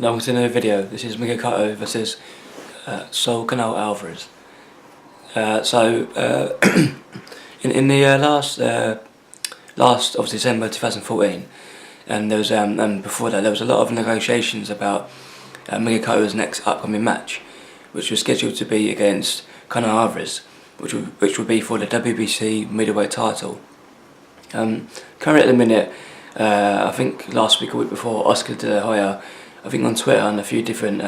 Now we're to another video. This is Miguel Cotto versus Saul Canelo Alvarez. In the last of December 2014, and there was and before that there was a lot of negotiations about Miguel Cotto's next upcoming match, which was scheduled to be against Canelo Alvarez, which would be for the WBC middleweight title. Currently at the minute, I think last week or week before, Oscar De La Hoya, I think on Twitter and a few different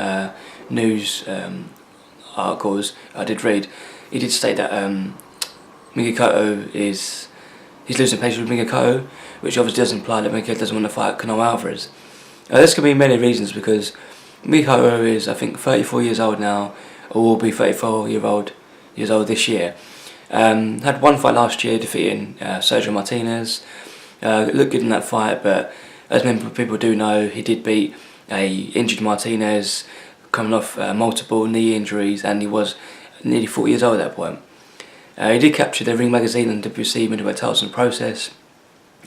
news articles I did read, he did state that Miguel Cotto he's losing patience with Miguel Cotto, which obviously does imply that Miguel doesn't want to fight Canelo Alvarez. This could be many reasons, because Miguel Cotto is, I think, 34 years old now, or will be 34 years old this year. Had one fight last year defeating Sergio Martinez. Looked good in that fight, but as many people do know, he did beat a injured Martinez, coming off multiple knee injuries, and he was nearly 40 years old at that point. He did capture the Ring Magazine and WBC middleweight titles in the process,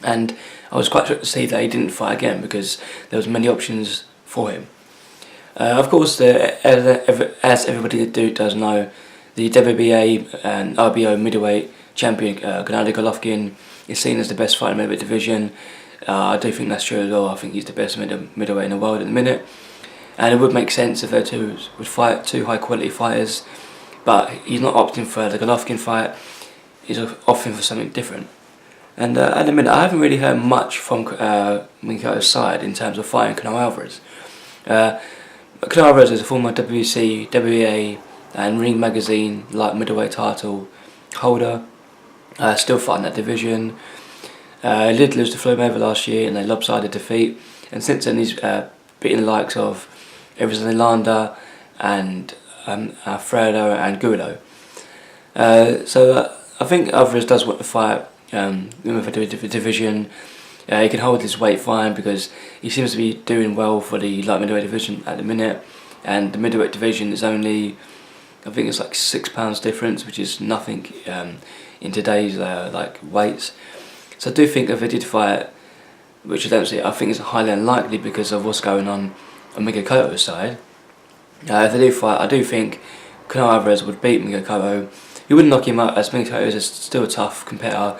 and I was quite shocked to see that he didn't fight again, because there was many options for him. Of course, as everybody does know, the WBA and RBO middleweight champion Gennady Golovkin is seen as the best fighter in the middleweight division. I do think that's true as well. I think he's the best middleweight in the world at the minute, and it would make sense if they two would fight two high quality fighters. But he's not opting for the Golovkin fight. He's opting for something different. And at the minute, I haven't really heard much from Miguel Cotto's side in terms of fighting Canelo Alvarez. Canelo Alvarez is a former WBC, WBA, and Ring Magazine light middleweight title holder. Still fighting that division. He did lose to Floyd Mayweather last year in a lopsided defeat, and since then he's beaten the likes of Everson Landa and Alfredo and Guido. So I think Alvarez does want to fight with a division. He can hold his weight fine, because he seems to be doing well for the light middleweight division at the minute, and the middleweight division is only, I think it's like £6 difference, which is nothing in today's weights. So I do think if they did fight, which I don't see, I think it's highly unlikely because of what's going on Miguel Cotto's side. If they do fight, I do think Canelo Alvarez would beat Miguel Cotto. He wouldn't knock him out, as Miguel Cotto is still a tough competitor.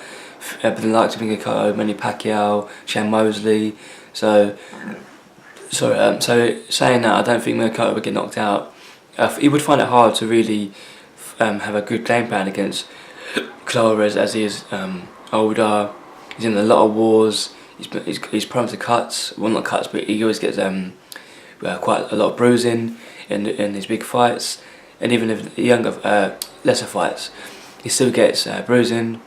But the likes of Miguel Cotto, Manny Pacquiao, Shane Mosley. So saying that, I don't think Miguel Cotto would get knocked out. He would find it hard to really have a good game plan against Canelo Alvarez, as he is older. He's in a lot of wars. He's prone to cuts. Well, not cuts, but he always gets quite a lot of bruising in his big fights, and even if younger, lesser fights, he still gets bruising.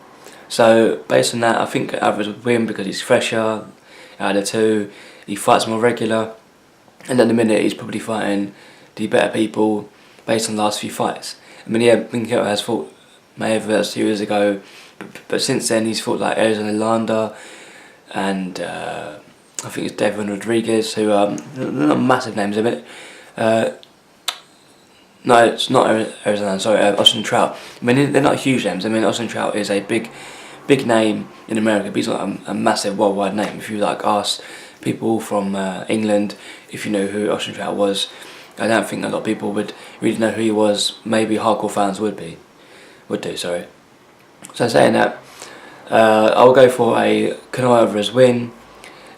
So based on that, I think Alvarez would win because he's fresher out of the two. He fights more regular, and at the minute he's probably fighting the better people based on the last few fights. I mean, yeah, Miguel has fought Mayweather 2 years ago, but since then he's fought like Everson Landa and I think it's Devon Rodriguez, who they're not massive names, a bit. No, it's not Arizona. Sorry, Austin Trout. I mean, they're not huge names. I mean, Austin Trout is a big name in America, but he's not a massive worldwide name. If you ask people from England if you know who Austin Trout was, I don't think a lot of people would really know who he was. Maybe hardcore fans would do. Sorry. So saying that, I will go for a Canelo Alvarez win.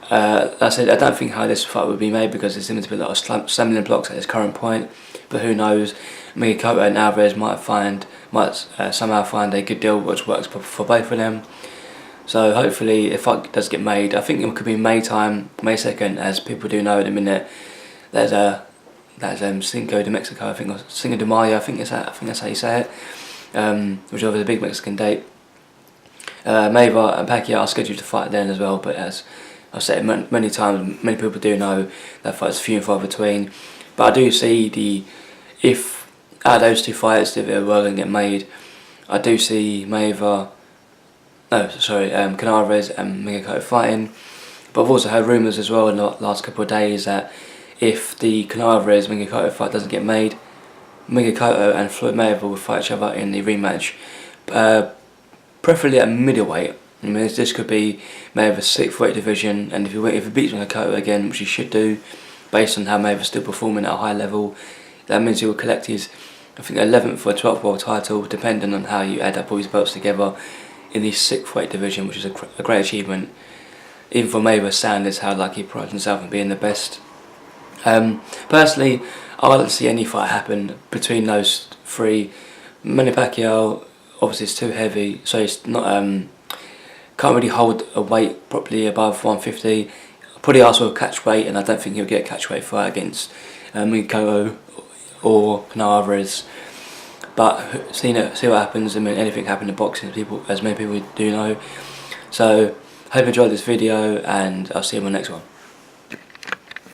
I said I don't think how this fight would be made, because there seems to be a lot of stumbling blocks at this current point. But who knows? Miguel Cotto and Alvarez might somehow find a good deal which works for both of them. So hopefully, if fight does get made, I think it could be May 2nd, as people do know at the minute. There's Cinco de Mexico, I think, or Cinco de Mayo, I think that's how you say it. Which is a big Mexican date. Mayweather and Pacquiao are scheduled to fight then as well, but as I've said many times, many people do know that fight's few and far between. But I do see if out of those two fights, if they were going to get made, I do see Canelo Alvarez and Miguel Cotto fighting. But I've also heard rumours as well in the last couple of days that if the Canelo Alvarez Miguel Cotto fight doesn't get made, Miguel Cotto and Floyd Mayweather will fight each other in the rematch, preferably at middleweight. I mean, this could be Mayweather's 6th weight division, and if he beats Miguel Cotto again, which he should do, based on how Mayweather's still performing at a high level. That means he will collect his, I think, 11th or 12th world title, depending on how you add up all his belts together, in the 6th weight division, which is a great achievement. Even for Mayweather's standards, how like he prides himself on being the best. Personally, I would like to see any fight happen between those three. Manny Pacquiao, obviously it's too heavy, so it's not can't really hold a weight properly above 150. Probably ask for a catch weight, and I don't think he'll get a catch weight fight against Miguel Cotto or Canelo Alvarez. But see what happens. I mean, anything can happen in boxing, as many people do know. So, hope you enjoyed this video, and I'll see you in my next one.